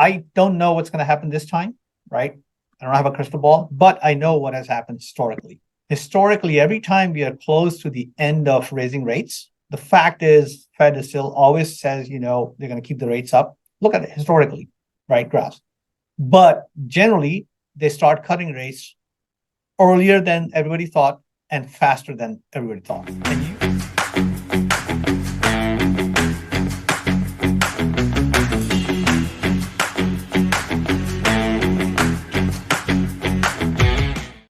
I don't know what's going to happen this time, right? I don't have a crystal ball, but I know what has happened historically. Historically, every time we are close to the end of raising rates, the fact is Fed is still always says, they're going to keep the rates up. Look at it historically, right? Graphs. But generally, they start cutting rates earlier than everybody thought and faster than everybody thought.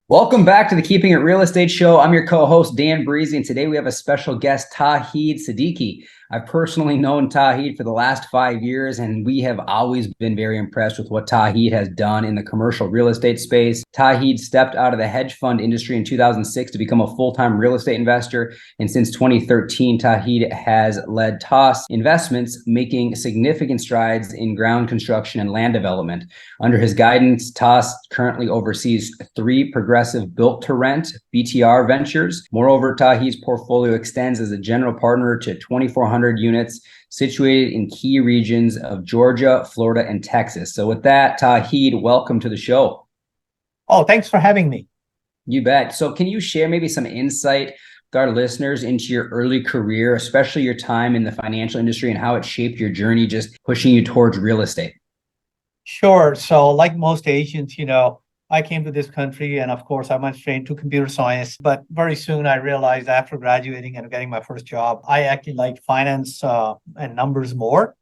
Welcome back to the Keeping It Real Estate Show. I'm your co-host, Dan Breezy, and today we have a special guest, Tauheed Siddiqui. I've personally known Tauheed for the last 5 years, and we have always been very impressed with what Tauheed has done in the commercial real estate space. Tauheed stepped out of the hedge fund industry in 2006 to become a full-time real estate investor, and since 2013, Tauheed has led TAAS Investments, making significant strides in ground construction and land development. Under his guidance, TAAS currently oversees 3 progressive built-to-rent BTR ventures. Moreover, Tauheed's portfolio extends as a general partner to 2,400 units situated in key regions of Georgia, Florida, and Texas. So with that, Tauheed, welcome to the show. Oh, thanks for having me. You bet. So can you share maybe some insight with our listeners into your early career, especially your time in the financial industry and how it shaped your journey, just pushing you towards real estate? Sure. So like most Asians, I came to this country and of course I went straight into computer science, but very soon I realized after graduating and getting my first job, I actually liked finance and numbers more.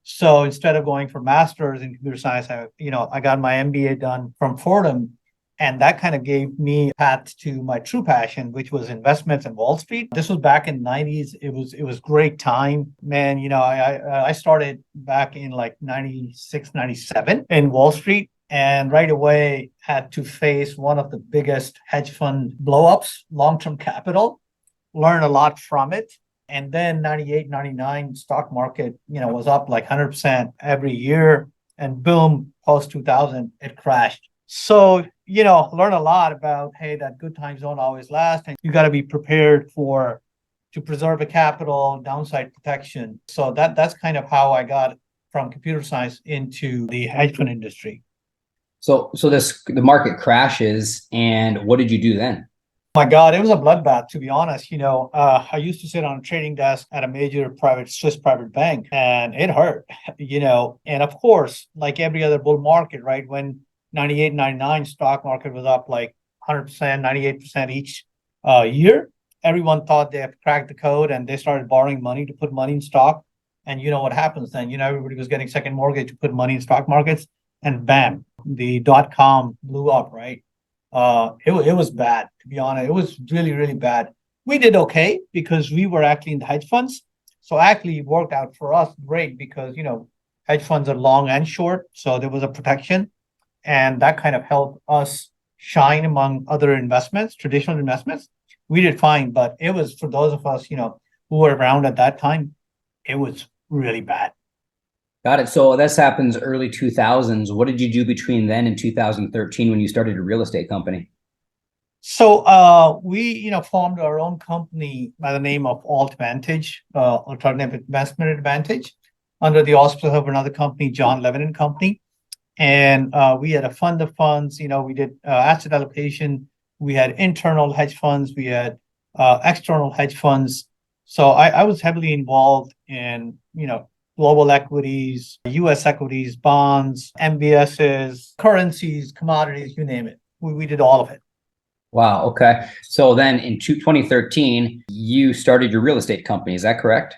So instead of going for master's in computer science, I got my MBA done from Fordham. And that kind of gave me a path to my true passion, which was investments in Wall Street. This was back in the 90s. It was great time, man. I started back in like 96, 97 in Wall Street. And right away had to face one of the biggest hedge fund blowups, long-term capital, learn a lot from it. And then 98, 99 stock market, was up like 100% every year. And boom, post 2000, it crashed. So, learn a lot about, hey, that good times don't always last. And you got to be prepared to preserve the capital, downside protection. So that's kind of how I got from computer science into the hedge fund industry. So the market crashes, and what did you do then? My God, it was a bloodbath, to be honest. I used to sit on a trading desk at a major Swiss private bank, and it hurt, And of course, like every other bull market, right? When 98, 99 stock market was up like 100%, 98% each year, everyone thought they had cracked the code and they started borrowing money to put money in stock. And you know what happens then? Everybody was getting second mortgage to put money in stock markets, and bam, the .com blew up, right? It was bad, to be honest. It was really, really bad. We did okay because we were actually in the hedge funds. So actually it worked out for us great because, hedge funds are long and short. So there was a protection. And that kind of helped us shine among other investments, traditional investments. We did fine, but it was for those of us, who were around at that time, it was really bad. Got it. So this happens early 2000s. What did you do between then and 2013 when you started a real estate company? So we, formed our own company by the name of AltVantage, Alternative Investment Advantage, under the auspices of another company, John Levin and Company. And we had a fund of funds. We did asset allocation. We had internal hedge funds. We had external hedge funds. So I was heavily involved in, global equities, U.S. equities, bonds, MBSs, currencies, commodities, you name it. We did all of it. Wow. Okay. So then in 2013, you started your real estate company. Is that correct?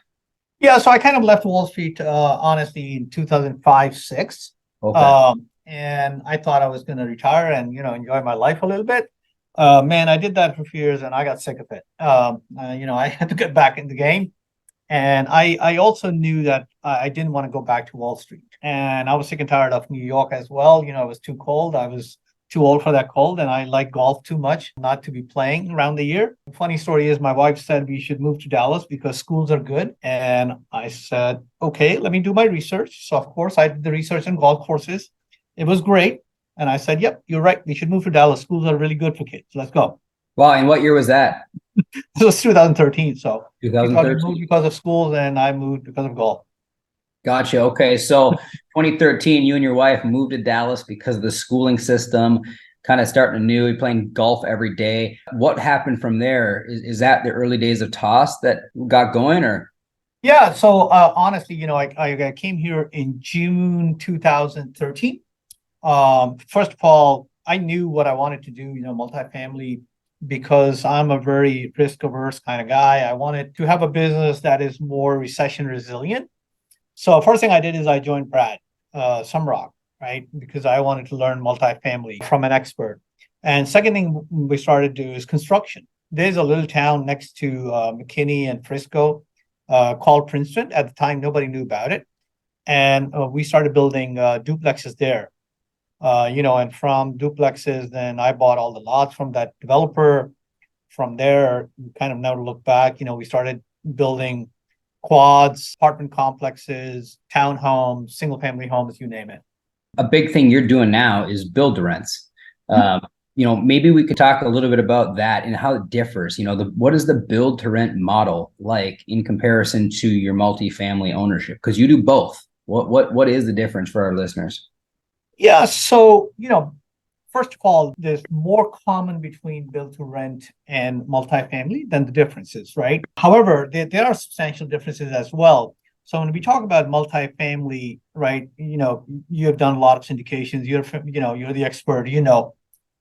Yeah. So I kind of left Wall Street, honestly, in 2005, 6. Okay. And I thought I was going to retire and, enjoy my life a little bit. Man, I did that for a few years and I got sick of it. I had to get back in the game. And I also knew that I didn't want to go back to Wall Street. And I was sick and tired of New York as well. It was too cold. I was too old for that cold. And I like golf too much not to be playing around the year. The funny story is my wife said we should move to Dallas because schools are good. And I said, okay, let me do my research. So, of course, I did the research on golf courses. It was great. And I said, yep, you're right. We should move to Dallas. Schools are really good for kids. Let's go. Wow. And what year was that? This was 2013. So 2013. moved because of schools and I moved because of golf. Gotcha. Okay. So 2013, you and your wife moved to Dallas because of the schooling system, kind of starting anew. You're playing golf every day. What happened from there? Is that the early days of TAAS that got going, or? Yeah, so honestly, I came here in June 2013. First of all, I knew what I wanted to do, multifamily, because I'm a very risk averse kind of guy. I wanted to have a business that is more recession resilient. So first thing I did is I joined Brad Sumrock, right? Because I wanted to learn multifamily from an expert. And second thing we started to do is construction. There's a little town next to McKinney and Frisco called Princeton. At the time, nobody knew about it. And we started building duplexes there. And from duplexes, then I bought all the lots from that developer. From there, we kind of never look back. We started building quads, apartment complexes, townhomes, single family homes, you name it. A big thing you're doing now is build to rents. Maybe we could talk a little bit about that and how it differs. What is the build to rent model like in comparison to your multifamily ownership? Because you do both. What is the difference for our listeners? Yeah, so first of all, there's more common between build to rent and multifamily than the differences, right? However, there are substantial differences as well. So when we talk about multifamily, right, you have done a lot of syndications. You're the expert.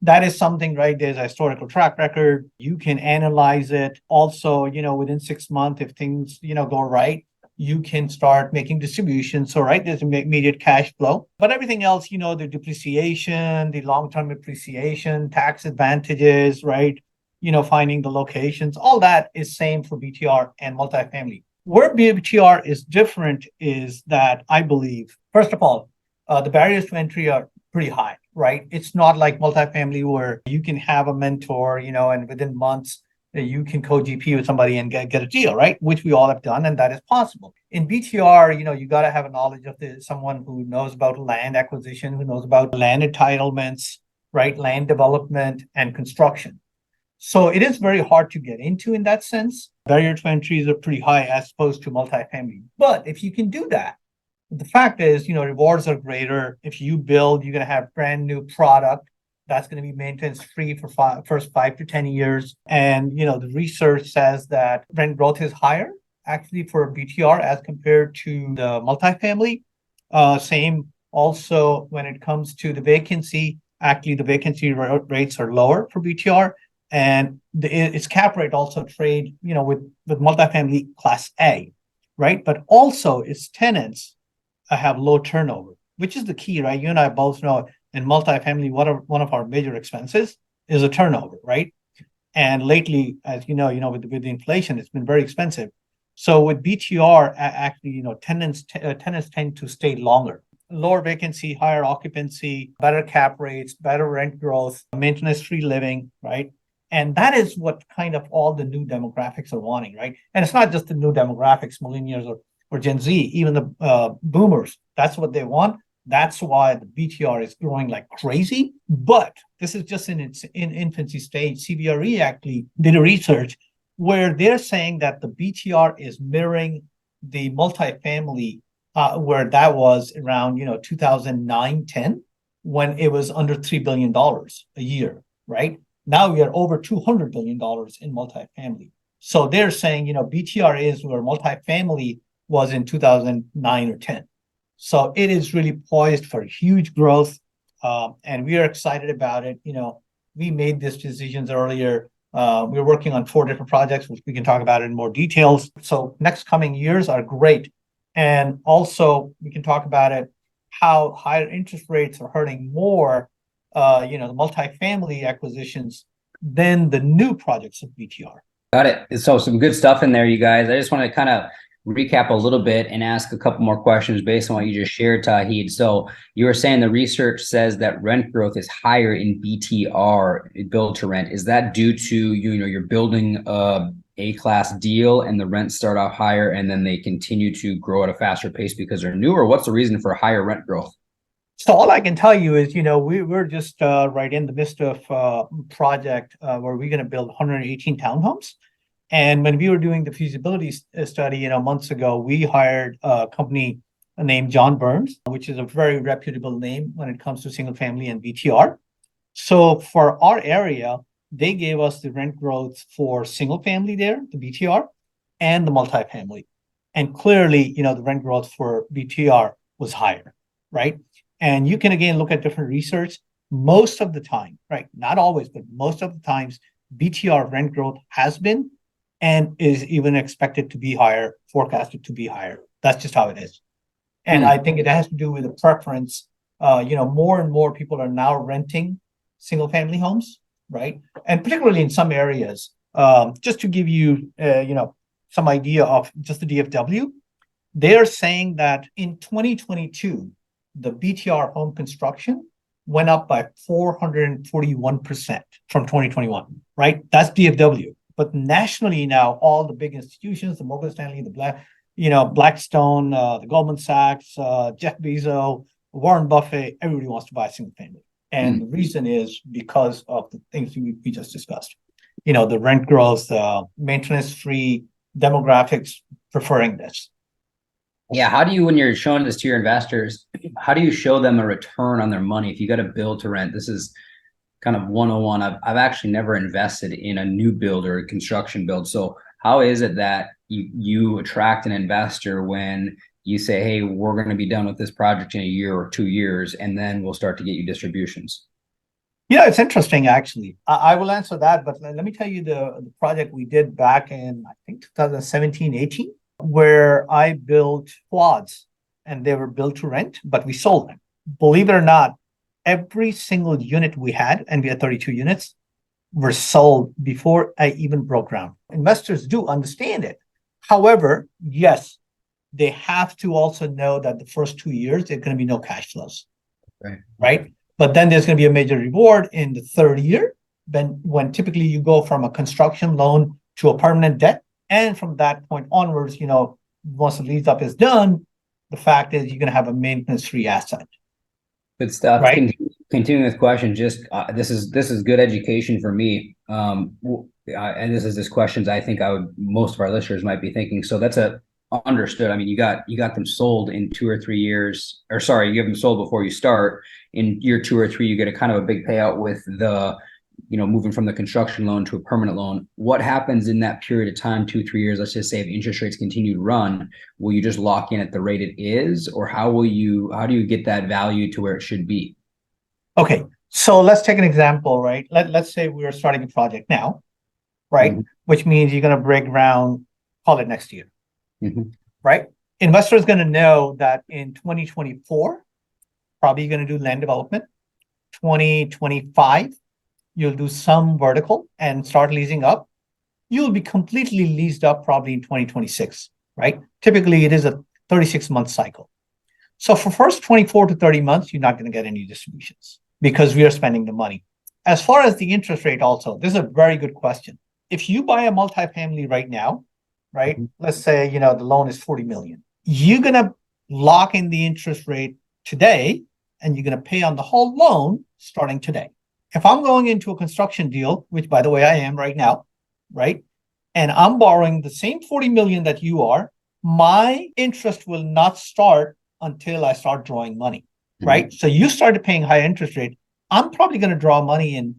That is something, right? There's a historical track record. You can analyze it. Also, within 6 months, if things go right, you can start making distributions. So, right, there's immediate cash flow. But everything else, the depreciation, the long-term appreciation, tax advantages, right? Finding the locations, all that is same for BTR and multifamily. Where BTR is different is that I believe, first of all, the barriers to entry are pretty high, right? It's not like multifamily where you can have a mentor, and within months, you can co-GP with somebody and get a deal, right? Which we all have done, and that is possible. In BTR, you got to have a knowledge of someone who knows about land acquisition, who knows about land entitlements, right? Land development and construction. So it is very hard to get into in that sense. Barrier to entries are pretty high as opposed to multifamily. But if you can do that, the fact is, rewards are greater. If you build, you're going to have brand new product that's going to be maintenance free for first 5 to 10 years. And, the research says that rent growth is higher actually for BTR as compared to the multifamily. Same also when it comes to the vacancy, actually the vacancy rates are lower for BTR. And its cap rate also trade, with multifamily class A, right? But also its tenants have low turnover, which is the key, right? You and I both know in multifamily, one of our major expenses is a turnover, right? And lately, as you know, with the inflation, it's been very expensive. So with BTR, actually, tenants tend to stay longer. Lower vacancy, higher occupancy, better cap rates, better rent growth, maintenance-free living, right? And that is what kind of all the new demographics are wanting, right? And it's not just the new demographics, millennials or Gen Z, even the boomers. That's what they want. That's why the BTR is growing like crazy. But this is just in its infancy stage. CBRE actually did a research where they're saying that the BTR is mirroring the multifamily, where that was around 2009-10, when it was under $3 billion a year, right? Now we are over $200 billion in multifamily. So they're saying, BTR is where multifamily was in 2009 or 10. So it is really poised for huge growth. And we are excited about it. We made these decisions earlier. We're working on 4 different projects, which we can talk about in more details. So next coming years are great. And also we can talk about it, how higher interest rates are hurting more the multifamily acquisitions than the new projects of BTR. Got it. So some good stuff in there, you guys. I just want to kind of recap a little bit and ask a couple more questions based on what you just shared, Tauheed. So you were saying the research says that rent growth is higher in BTR, build to rent. Is that due to, you're building a class deal and the rents start off higher and then they continue to grow at a faster pace because they're newer? What's the reason for higher rent growth? So all I can tell you is, we're just right in the midst of a project where we're going to build 118 townhomes. And when we were doing the feasibility study, months ago, we hired a company named John Burns, which is a very reputable name when it comes to single family and BTR. So for our area, they gave us the rent growth for single family there, the BTR, and the multifamily. And clearly, the rent growth for BTR was higher, right? And you can again look at different research. Most of the time, right? Not always, but most of the times, BTR rent growth has been and is even expected to be higher, forecasted to be higher. That's just how it is. And I think it has to do with the preference. More and more people are now renting single family homes, right? And particularly in some areas, just to give you, some idea of just the DFW, they are saying that in 2022, the BTR home construction went up by 441% from 2021, right? That's DFW. But nationally now, all the big institutions, the Morgan Stanley, Blackstone, the Goldman Sachs, Jeff Bezos, Warren Buffett, everybody wants to buy a single family. And the reason is because of the things we just discussed. The rent growth, maintenance-free demographics preferring this. Yeah. How do you, when you're showing this to your investors, how do you show them a return on their money? If you got to build to rent, this is kind of 101. I've actually never invested in a new build or a construction build. So how is it that you attract an investor when you say, hey, we're going to be done with this project in a year or 2 years, and then we'll start to get you distributions? Yeah, it's interesting, actually. I will answer that, but let me tell you the project we did back in, I think, 2017, 18, where I built quads and they were built to rent, but we sold them. Believe it or not, every single unit we had, and we had 32 units, were sold before I even broke ground. Investors do understand it. However, yes, they have to also know that the first 2 years, there's going to be no cash flows. Right? But then there's going to be a major reward in the third year, when typically you go from a construction loan to a permanent debt. And from that point onwards, once the lease up is done, the fact is you're going to have a maintenance-free asset. Good stuff. Right? Continuing with questions, just this is good education for me. And this questions I think most of our listeners might be thinking. So that's understood. I mean, you got them sold in 2 or 3 years, or sorry, you have them sold before you start. In year 2 or 3, you get a kind of a big payout with the, moving from the construction loan to a permanent loan. What happens in that period of time, 2-3 years? Let's just say if interest rates continue to run, will you just lock in at the rate it is, or how do you get that value to where it should be? Okay, so let's take an example, right? Let's say we are starting a project now, right? Which means you're going to break ground, call it next year. Right? Investor is going to know that in 2024, probably you're going to do land development. 2025, you'll do some vertical and start leasing up. You'll be completely leased up probably in 2026, right? Typically, it is a 36-month cycle. So for first 24 to 30 months, you're not going to get any distributions because we are spending the money. As far as the interest rate also, this is a very good question. If you buy a multifamily right now, right? Let's say, the loan is 40 million. You're going to lock in the interest rate today, and you're going to pay on the whole loan starting today. If I'm going into a construction deal, which by the way, I am right now, right? And I'm borrowing the same 40 million that you are, my interest will not start until I start drawing money, right? So you started paying high interest rate. I'm probably going to draw money in,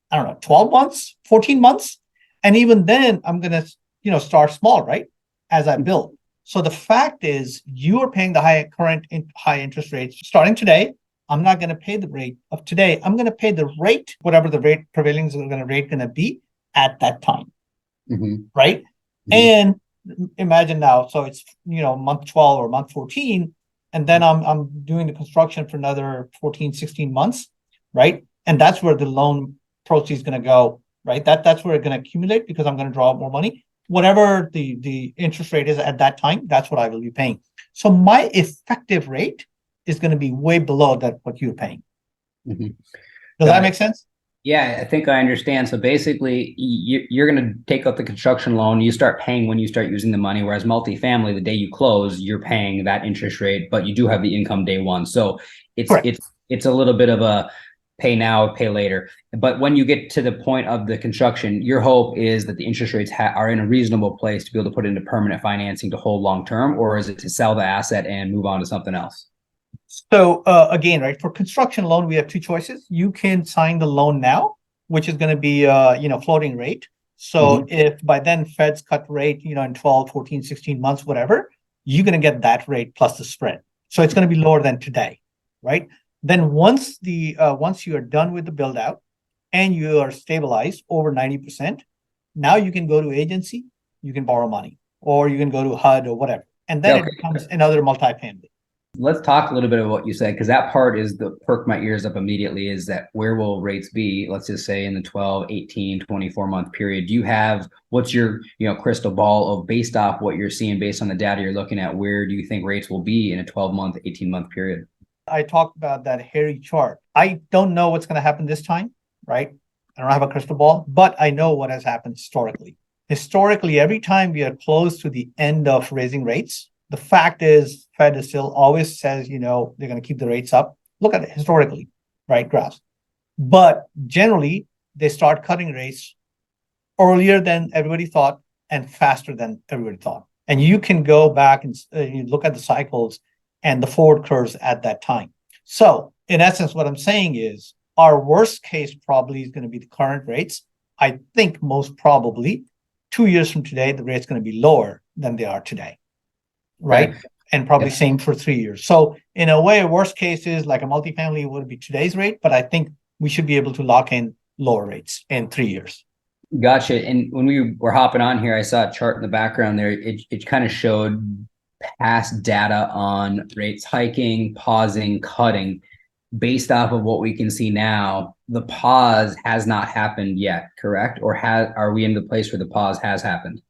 12 months, 14 months. And even then I'm going to, start small, right? As I build. So the fact is you are paying the high interest rates starting today. I'm not going to pay the rate of today. I'm going to pay the rate, whatever the prevailing rate going to be at that time. Right? And imagine now, so it's, month 12 or month 14, and then I'm doing the construction for another 14, 16 months, right? And that's where the loan proceeds is going to go, right? That's where it's going to accumulate because I'm going to draw more money. Whatever the interest rate is at that time, that's what I will be paying. So my effective rate is going to be way below what you're paying. Does that make sense? Yeah, I think I understand. So basically, you're going to take out the construction loan. You start paying when you start using the money, whereas multifamily, the day you close, you're paying that interest rate, but you do have the income day one. So it's a little bit of a pay now, pay later. But when you get to the point of the construction, your hope is that the interest rates are in a reasonable place to be able to put into permanent financing to hold long term, or is it to sell the asset and move on to something else? So again, right, for construction loan, we have two choices. You can sign the loan now, which is going to be floating rate. So if by then Feds cut rate, in 12, 14, 16 months, whatever, you're going to get that rate plus the spread. So it's going to be lower than today, right? Then once you are done with the build out and you are stabilized over 90%, now you can go to agency, you can borrow money, or you can go to HUD or whatever. And then it becomes another multifamily. Let's talk a little bit about what you said, because that part is the perk my ears up immediately, is that where will rates be, let's just say in the 12, 18, 24 month period? Do you have, what's your crystal ball of, based off what you're seeing, based on the data you're looking at, where do you think rates will be in a 12-month, 18-month period? I talked about that hairy chart. I don't know what's going to happen this time, right? I don't have a crystal ball, but I know what has happened historically. Historically, every time we are close to the end of raising rates, the fact is Fed is still always says, they're going to keep the rates up. Look at it historically, right? Graphs. But generally, they start cutting rates earlier than everybody thought and faster than everybody thought. And you can go back and you look at the cycles and the forward curves at that time. So in essence, what I'm saying is our worst case probably is going to be the current rates. I think most probably 2 years from today, the rate's going to be lower than they are today. Right. Okay. And probably same for 3 years. So in a way, worst case is like a multifamily would be today's rate, but I think we should be able to lock in lower rates in 3 years. Gotcha. And when we were hopping on here, I saw a chart in the background there. It kind of showed past data on rates hiking, pausing, cutting. Based off of what we can see now, the pause has not happened yet, correct? Or are we in the place where the pause has happened?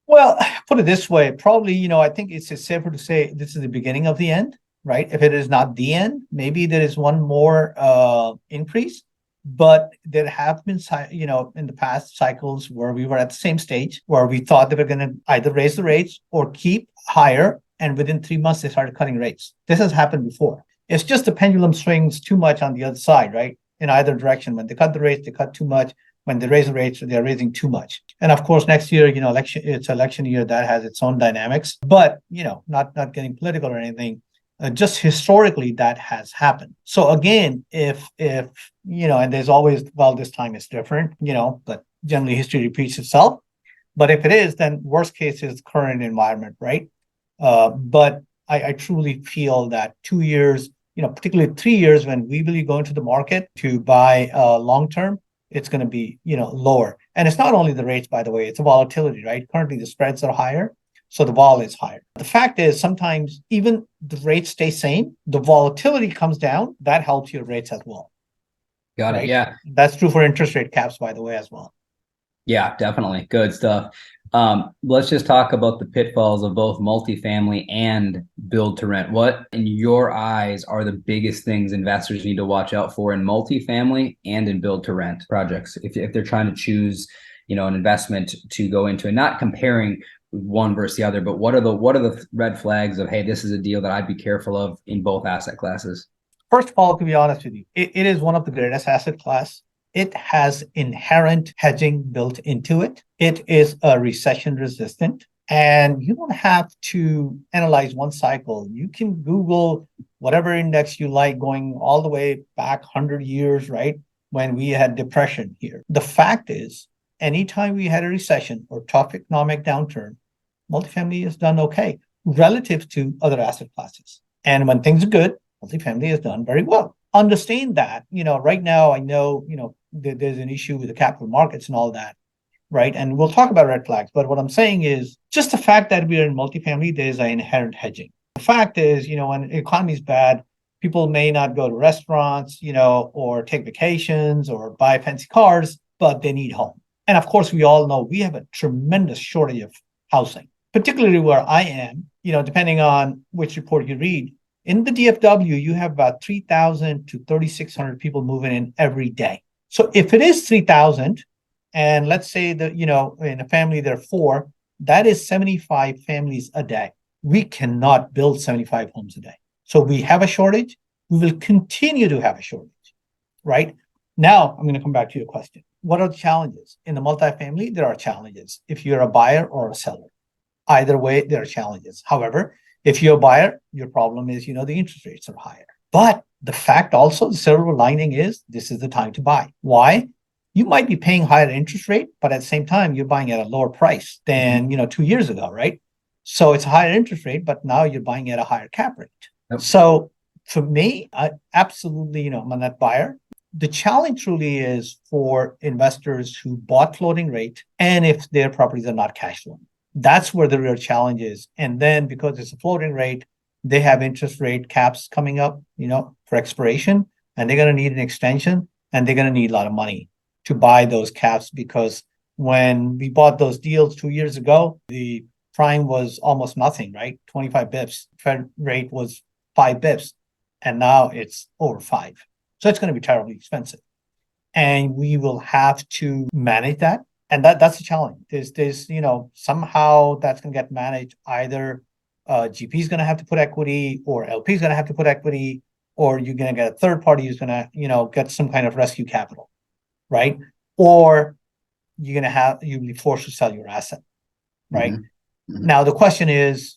Well, put it this way, probably, I think it's safer to say this is the beginning of the end, right? If it is not the end, maybe there is one more increase, but there have been, in the past cycles where we were at the same stage where we thought they were going to either raise the rates or keep higher. And within 3 months, they started cutting rates. This has happened before. It's just the pendulum swings too much on the other side, right? In either direction. When they cut the rates, they cut too much. When they raise the rates, they're raising too much. And of course, next year, it's election year that has its own dynamics. But, not getting political or anything, just historically that has happened. So again, if and there's always, well, this time it's different, but generally history repeats itself. But if it is, then worst case is current environment, right? But I truly feel that 2 years, particularly 3 years when we really go into the market to buy long term, it's going to be, lower. And it's not only the rates, by the way, it's a volatility, right? Currently, the spreads are higher, so the vol is higher. The fact is, sometimes even the rates stay same, the volatility comes down. That helps your rates as well. Got it. Yeah. That's true for interest rate caps, by the way, as well. Yeah, definitely. Good stuff. Let's just talk about the pitfalls of both multifamily and build to rent. What, in your eyes, are the biggest things investors need to watch out for in multifamily and in build to rent projects if they're trying to choose, an investment to go into, and not comparing one versus the other, but what are the red flags of, hey, this is a deal that I'd be careful of in both asset classes? First of all, to be honest with you, it is one of the greatest asset class. It has inherent hedging built into it. It is a recession resistant, and you don't have to analyze one cycle. You can Google whatever index you like going all the way back 100 years, right? When we had depression here. The fact is, anytime we had a recession or tough economic downturn, multifamily has done okay relative to other asset classes. And when things are good, multifamily has done very well. Understand that, right now, I know, there's an issue with the capital markets and all that, right? And we'll talk about red flags. But what I'm saying is just the fact that we are in multifamily, there's an inherent hedging. The fact is, when the economy is bad, people may not go to restaurants, or take vacations or buy fancy cars, but they need home. And of course, we all know we have a tremendous shortage of housing, particularly where I am, depending on which report you read. In the DFW, you have about 3,000 to 3,600 people moving in every day. So if it is 3,000, and let's say that, in a family there are 4, that is 75 families a day. We cannot build 75 homes a day. So we have a shortage. We will continue to have a shortage, right? Now I'm going to come back to your question. What are the challenges? In the multifamily, there are challenges. If you're a buyer or a seller, either way, there are challenges. However, if you're a buyer, your problem is, the interest rates are higher. But the fact also, the silver lining is this is the time to buy. Why? You might be paying higher interest rate, but at the same time, you're buying at a lower price than, 2 years ago, right? So it's a higher interest rate, but now you're buying at a higher cap rate. Yep. So for me, I absolutely, I'm a net buyer. The challenge really is for investors who bought floating rate and if their properties are not cash flowing. That's where the real challenge is. And then because it's a floating rate, they have interest rate caps coming up, for expiration, and they're going to need an extension and they're going to need a lot of money to buy those caps, because when we bought those deals 2 years ago, the prime was almost nothing, right? 25 bips. Fed rate was 5 bips. And now it's over 5. So it's going to be terribly expensive. And we will have to manage that. And that's the challenge. There's somehow that's going to get managed. Either GP is going to have to put equity, or LP is going to have to put equity, or you're going to get a third party who's going to, get some kind of rescue capital, right? Or you're going to you'll be forced to sell your asset, right? Mm-hmm. Now, the question is,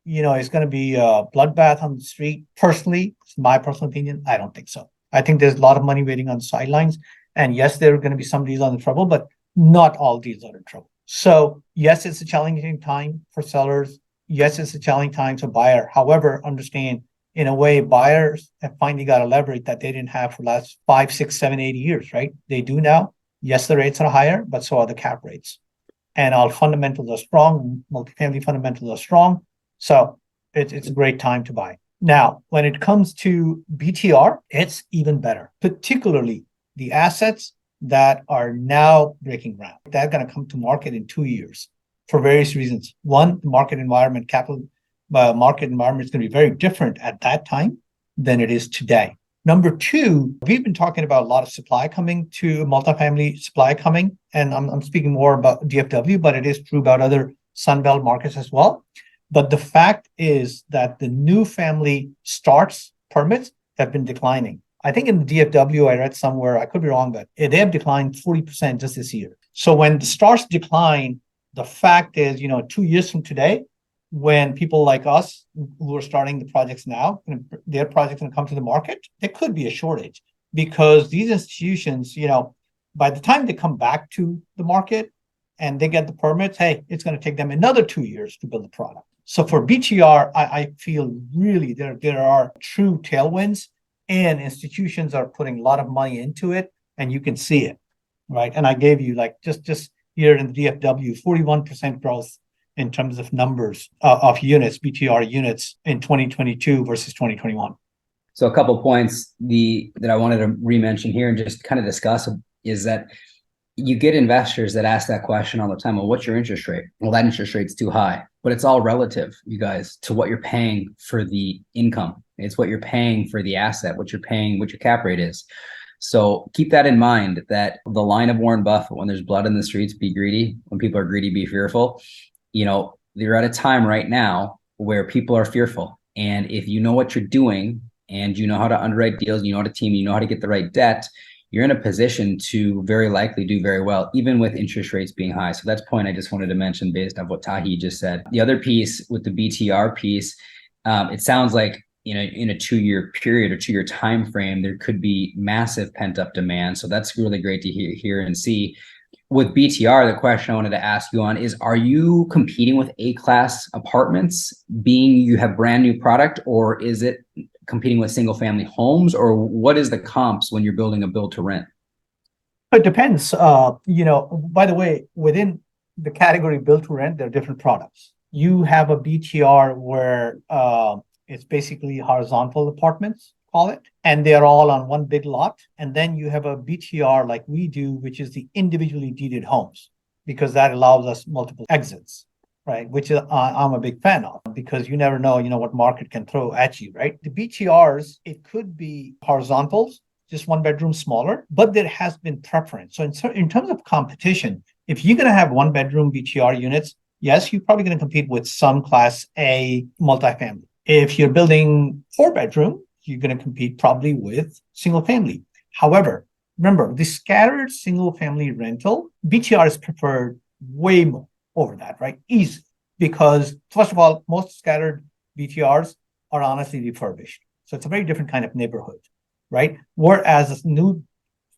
it's going to be a bloodbath on the street. Personally, it's my personal opinion, I don't think so. I think there's a lot of money waiting on the sidelines. And yes, there are going to be some deals on the trouble, but not all deals are in trouble. So yes, it's a challenging time for sellers. Yes, it's a challenging time for buyer. However, understand, in a way, buyers have finally got a leverage that they didn't have for the last 5, 6, 7, 8 years, right? They do now. Yes, the rates are higher, but so are the cap rates. And all fundamentals are strong. Multifamily fundamentals are strong. So it's a great time to buy. Now, when it comes to BTR, it's even better, particularly the assets that are now breaking ground. They're going to come to market in 2 years for various reasons. One, the market environment, capital market environment is going to be very different at that time than it is today. Number two, we've been talking about a lot of supply coming to multifamily supply coming, and I'm speaking more about DFW, but it is true about other Sunbelt markets as well. But the fact is that the new family starts permits have been declining. I think in the DFW, I read somewhere, I could be wrong, but they have declined 40% just this year. So when the starts decline, the fact is, 2 years from today, when people like us who are starting the projects now, their projects going to come to the market, there could be a shortage, because these institutions, by the time they come back to the market and they get the permits, hey, it's going to take them another 2 years to build the product. So for BTR, I feel really there are true tailwinds, and institutions are putting a lot of money into it, and you can see it, right? And I gave you just here in the DFW, 41% growth in terms of numbers of units, BTR units in 2022 versus 2021. So a couple of points that I wanted to re-mention here and just kind of discuss is that you get investors that ask that question all the time. Well, what's your interest rate? Well, that interest rate's too high, but it's all relative, you guys, to what you're paying for the income. It's what you're paying for the asset, what you're paying, what your cap rate is. So keep that in mind, that the line of Warren Buffett, when there's blood in the streets, be greedy. When people are greedy, be fearful. You're at a time right now where people are fearful. And if you know what you're doing and you know how to underwrite deals, you know how to team, you know how to get the right debt, you're in a position to very likely do very well, even with interest rates being high. So that's a point I just wanted to mention based on what Tauheed just said. The other piece with the BTR piece, it sounds like, in a 2-year period or 2-year time frame, there could be massive pent up demand. So that's really great to hear and see. With BTR, the question I wanted to ask you on is, are you competing with A-class apartments, being you have brand new product, or is it competing with single family homes, or what is the comps when you're building a build to rent? It depends. By the way, within the category build to rent, there are different products. You have a BTR where it's basically horizontal apartments, call it, and they're all on one big lot. And then you have a BTR like we do, which is the individually deeded homes, because that allows us multiple exits, right? Which I'm a big fan of, because you never know, what market can throw at you, right? The BTRs, it could be horizontals, just one bedroom smaller, but there has been preference. So in terms of competition, if you're going to have one bedroom BTR units, yes, you're probably going to compete with some class A multifamily. If you're building 4 bedroom, you're going to compete probably with single family. However, Remember, the scattered single family rental, BTR is preferred way more over that, right? Easy. Because first of all, most scattered BTRs are honestly refurbished. So it's a very different kind of neighborhood, right? Whereas new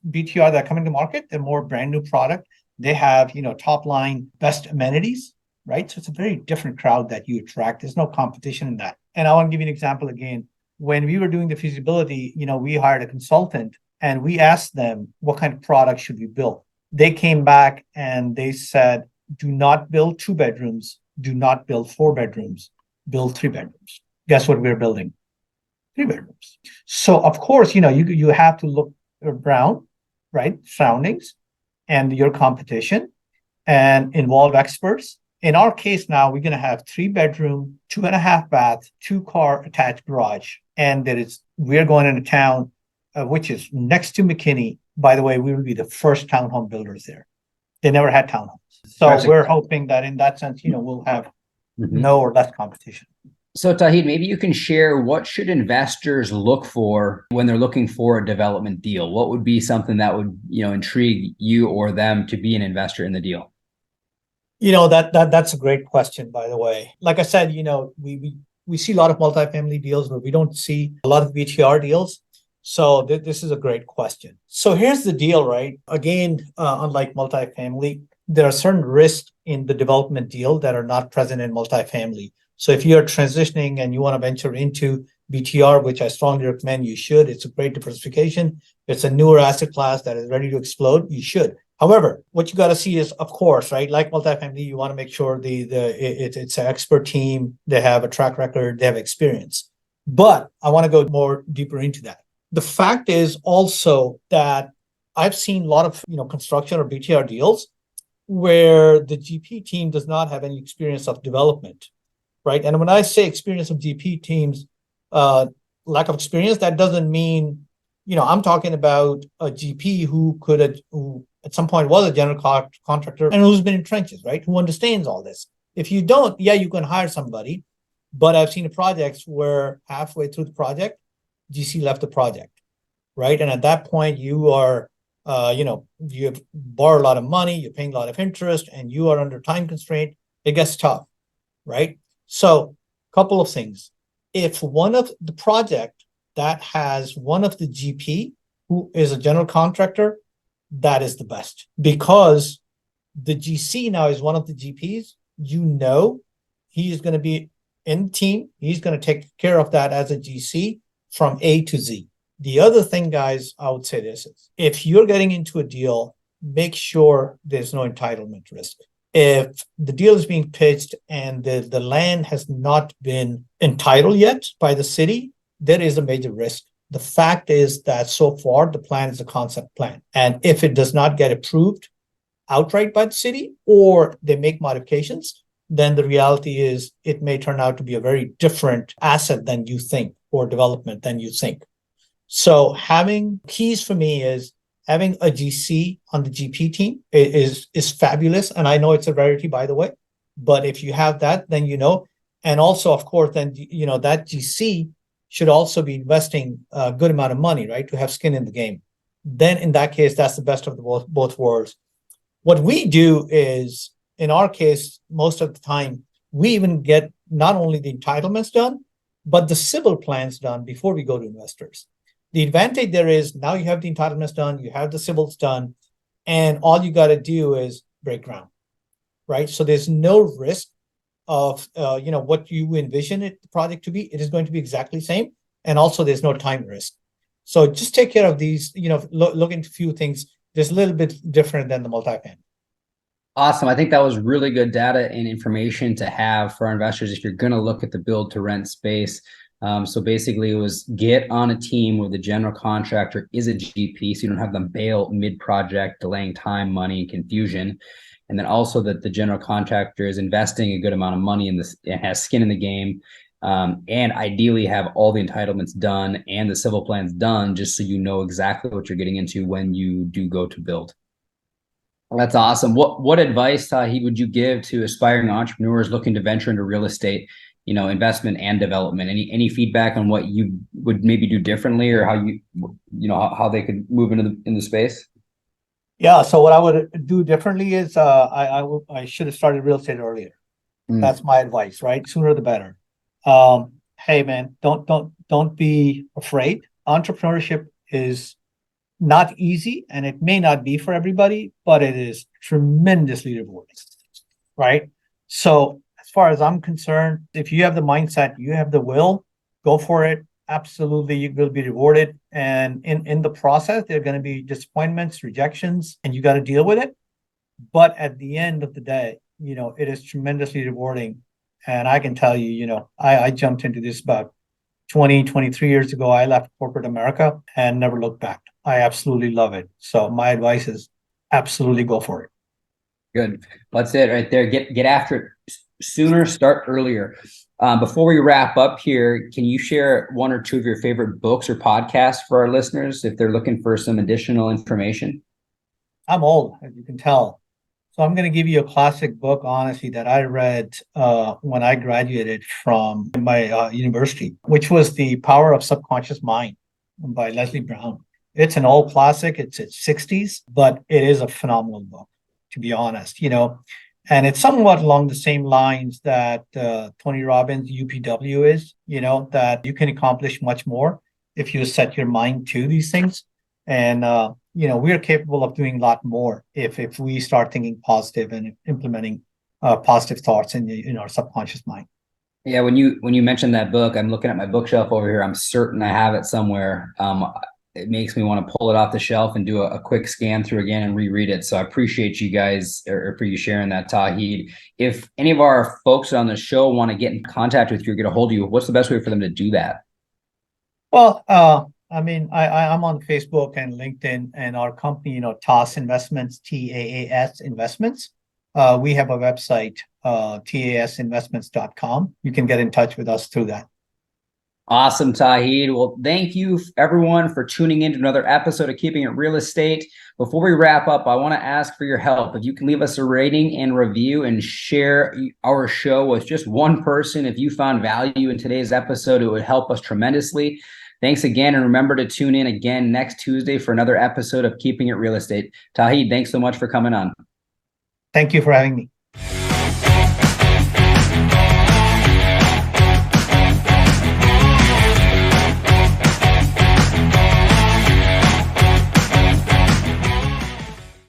BTR that are coming to market, they're more brand new product. They have, top line best amenities, right? So it's a very different crowd that you attract. There's no competition in that. And I want to give you an example again. When we were doing the feasibility, we hired a consultant and we asked them what kind of product should we build. They came back and they said, do not build 2 bedrooms, do not build 4 bedrooms, build 3 bedrooms. Guess what we're building? 3 bedrooms. So of course, you have to look around, right? Surroundings and your competition and involve experts. In our case now, we're going to have 3 bedroom, 2.5 bath, 2-car attached garage. And we're going into town, which is next to McKinney. By the way, we will be the first townhome builders there. They never had townhomes. So we're hoping that in that sense, we'll have no or less competition. So Tauheed, maybe you can share what should investors look for when they're looking for a development deal? What would be something that would, intrigue you or them to be an investor in the deal? That's a great question, by the way. Like I said, we see a lot of multifamily deals, but we don't see a lot of BTR deals. So this is a great question. So here's the deal, right? Again, unlike multifamily, there are certain risks in the development deal that are not present in multifamily. So if you're transitioning and you want to venture into BTR, which I strongly recommend you should, it's a great diversification. It's a newer asset class that is ready to explode. You should. However, what you got to see is, of course, right, like multifamily, you want to make sure it's an expert team. They have a track record. They have experience. But I want to go more deeper into that. The fact is also that I've seen a lot of construction or BTR deals where the GP team does not have any experience of development. Right. And when I say experience of GP teams, lack of experience, that doesn't mean, I'm talking about a GP who at some point was a general contractor and who's been in trenches, right? Who understands all this. If you don't, you can hire somebody. But I've seen projects where halfway through the project, GC left the project, right? And at that point, you are, you have borrowed a lot of money, you're paying a lot of interest, and you are under time constraint. It gets tough, right? So, couple of things. If one of the project that has one of the GP who is a general contractor, that is the best, because the GC now is one of the GPs. He is going to be in the team. He's going to take care of that as a GC from A to Z. The other thing, guys, I would say this is, if you're getting into a deal, make sure there's no entitlement risk. If the deal is being pitched and the land has not been entitled yet by the city, there is a major risk. The fact is that so far the plan is a concept plan. And if it does not get approved outright by the city or they make modifications, then the reality is it may turn out to be a very different asset than you think or development than you think. So having keys for me is having a GC on the GP team is fabulous. And I know it's a rarity, by the way, but if you have that, then and also, of course, then, that GC should also be investing a good amount of money, right, to have skin in the game. Then in that case, that's the best of the both worlds. What we do is, in our case, most of the time, we even get not only the entitlements done, but the civil plans done before we go to investors. The advantage there is now you have the entitlements done, you have the civils done, and all you got to do is break ground, right? So there's no risk of, what you envision the project to be. It is going to be exactly the same. And also there's no time risk. So just take care of these, look into a few things. There's a little bit different than the multifamily. Awesome. I think that was really good data and information to have for our investors if you're going to look at the build to rent space. So basically it was get on a team where the general contractor is a GP, so you don't have them bail mid-project, delaying time, money, and confusion. And then also that the general contractor is investing a good amount of money in this and has skin in the game. And ideally have all the entitlements done and the civil plans done, just so you know exactly what you're getting into when you do go to build. That's awesome. What advice, Tauheed, would you give to aspiring entrepreneurs looking to venture into real estate? investment and development. Any feedback on what you would maybe do differently, or how how they could move into the space? Yeah. So what I would do differently is I should have started real estate earlier. That's my advice, right? Sooner the better. Hey man, don't be afraid. Entrepreneurship is not easy, and it may not be for everybody, but it is tremendously rewarding, right? So as far as I'm concerned, if you have the mindset, you have the will, go for it. Absolutely, you will be rewarded. And in the process, there are going to be disappointments, rejections, and you got to deal with it. But at the end of the day, it is tremendously rewarding. And I can tell you, I jumped into this about 23 years ago. I left corporate America and never looked back. I absolutely love it. So my advice is absolutely go for it. Good. That's it right there. Get after it sooner, start earlier. Before we wrap up here, can you share one or two of your favorite books or podcasts for our listeners if they're looking for some additional information? I'm old, as you can tell. So I'm going to give you a classic book, honestly, that I read when I graduated from my university, which was The Power of Subconscious Mind by Leslie Brown. It's an old classic. It's its 60s, but it is a phenomenal book, to be honest, and it's somewhat along the same lines that Tony Robbins' UPW is, that you can accomplish much more if you set your mind to these things. And, we are capable of doing a lot more if we start thinking positive and implementing positive thoughts in our subconscious mind. Yeah, when you mentioned that book, I'm looking at my bookshelf over here. I'm certain I have it somewhere. It makes me want to pull it off the shelf and do a quick scan through again and reread it. So I appreciate you guys, or for you sharing that, Tauheed. If any of our folks on the show want to get in contact with you or get a hold of you, what's the best way for them to do that? Well, I'm on Facebook and LinkedIn, and our company, TAAS Investments, TAAS Investments. We have a website, TAASinvestments.com. You can get in touch with us through that. Awesome, Tauheed. Well, thank you everyone for tuning in to another episode of Keeping It Real Estate. Before we wrap up, I want to ask for your help. If you can leave us a rating and review and share our show with just one person, if you found value in today's episode, it would help us tremendously. Thanks again, and remember to tune in again next Tuesday for another episode of Keeping It Real Estate. Tauheed, thanks so much for coming on. Thank you for having me.